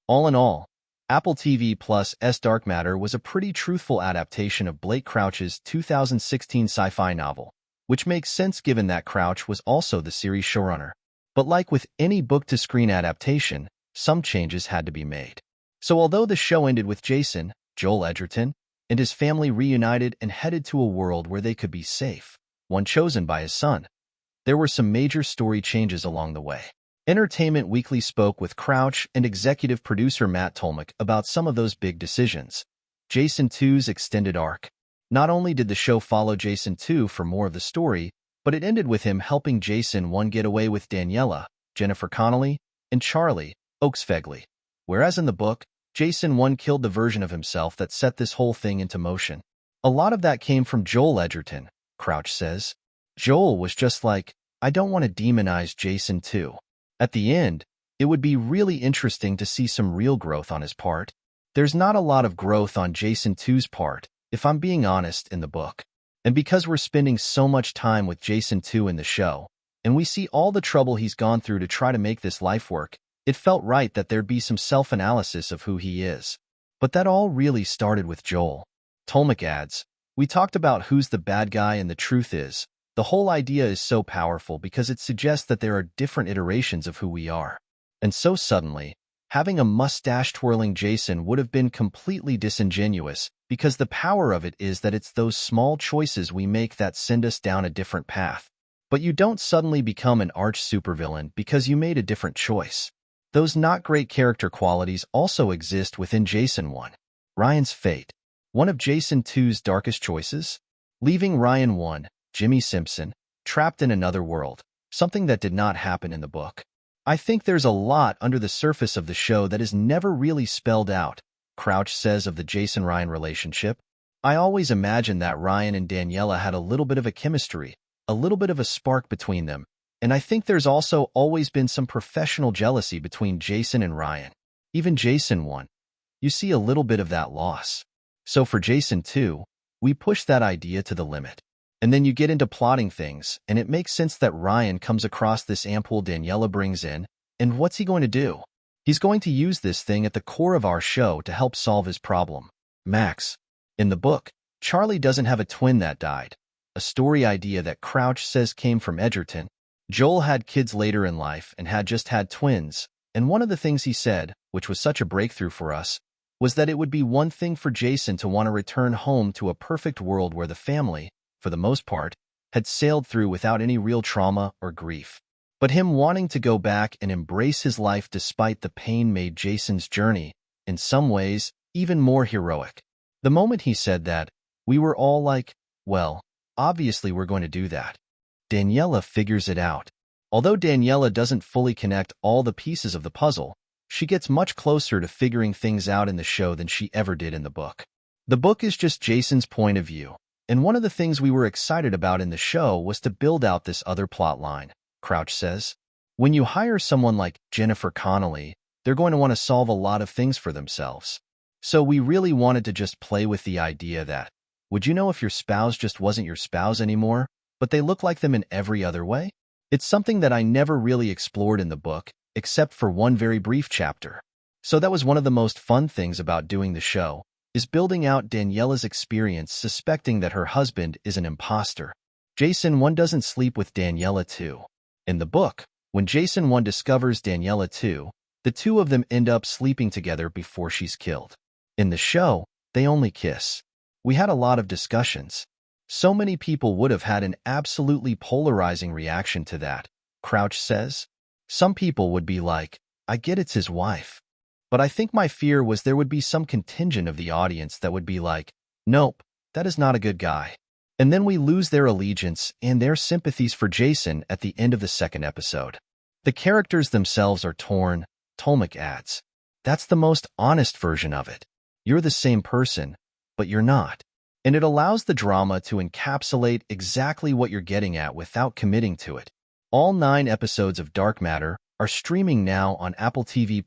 All in all, Apple TV Plus' Dark Matter was a pretty truthful adaptation of Blake Crouch's 2016 sci-fi novel, which makes sense given that Crouch was also the series showrunner. But like with any book-to-screen adaptation, some changes had to be made. So although the show ended with Jason, Joel Edgerton, and his family reunited and headed to a world where they could be safe, one chosen by his son, there were some major story changes along the way. Entertainment Weekly spoke with Crouch and executive producer Matt Tolmach about some of those big decisions. Jason 2's extended arc. Not only did the show follow Jason 2 for more of the story, but it ended with him helping Jason 1 get away with Daniela, Jennifer Connelly, and Charlie, Oakesfegley. Whereas in the book, Jason 1 killed the version of himself that set this whole thing into motion. A lot of that came from Joel Edgerton, Crouch says. Joel was just like, I don't want to demonize Jason 2. At the end, it would be really interesting to see some real growth on his part. There's not a lot of growth on Jason 2's part, if I'm being honest, in the book. And because we're spending so much time with Jason 2 in the show, and we see all the trouble he's gone through to try to make this life work, it felt right that there'd be some self-analysis of who he is. But that all really started with Joel. Tolmach adds, we talked about who's the bad guy, and the truth is, the whole idea is so powerful because it suggests that there are different iterations of who we are. And so suddenly, having a mustache-twirling Jason would have been completely disingenuous, because the power of it is that it's those small choices we make that send us down a different path. But you don't suddenly become an arch-supervillain because you made a different choice. Those not great character qualities also exist within Jason 1. Ryan's fate. One of Jason 2's darkest choices? Leaving Ryan 1, Jimmy Simpson, trapped in another world, something that did not happen in the book. I think there's a lot under the surface of the show that is never really spelled out, Crouch says of the Jason-Ryan relationship. I always imagined that Ryan and Daniela had a little bit of a chemistry, a little bit of a spark between them, and I think there's also always been some professional jealousy between Jason and Ryan. Even Jason 1, you see a little bit of that loss. So for Jason 2, we push that idea to the limit. And then you get into plotting things, and it makes sense that Ryan comes across this ampoule Daniela brings in, and what's he going to do? He's going to use this thing at the core of our show to help solve his problem. Max. In the book, Charlie doesn't have a twin that died, a story idea that Crouch says came from Edgerton. Joel had kids later in life and had just had twins, and one of the things he said, which was such a breakthrough for us, was that it would be one thing for Jason to want to return home to a perfect world where the family, for the most part, had sailed through without any real trauma or grief. But him wanting to go back and embrace his life despite the pain made Jason's journey, in some ways, even more heroic. The moment he said that, we were all like, well, obviously we're going to do that. Daniela figures it out. Although Daniela doesn't fully connect all the pieces of the puzzle, she gets much closer to figuring things out in the show than she ever did in the book. The book is just Jason's point of view, and one of the things we were excited about in the show was to build out this other plot line. Crouch says, when you hire someone like Jennifer Connelly, they're going to want to solve a lot of things for themselves. So we really wanted to just play with the idea that, would you know if your spouse just wasn't your spouse anymore, but they look like them in every other way? It's something that I never really explored in the book, except for one very brief chapter. So that was one of the most fun things about doing the show, is building out Daniela's experience suspecting that her husband is an imposter. Jason 1 doesn't sleep with Daniela 2. In the book, when Jason 1 discovers Daniela 2, the two of them end up sleeping together before she's killed. In the show, they only kiss. We had a lot of discussions. So many people would have had an absolutely polarizing reaction to that, Crouch says. Some people would be like, I get it's his wife. But I think my fear was there would be some contingent of the audience that would be like, nope, that is not a good guy. And then we lose their allegiance and their sympathies for Jason at the end of the second episode. The characters themselves are torn, Tolmach adds. That's the most honest version of it. You're the same person, but you're not. And it allows the drama to encapsulate exactly what you're getting at without committing to it. All 9 episodes of Dark Matter are streaming now on Apple TV+.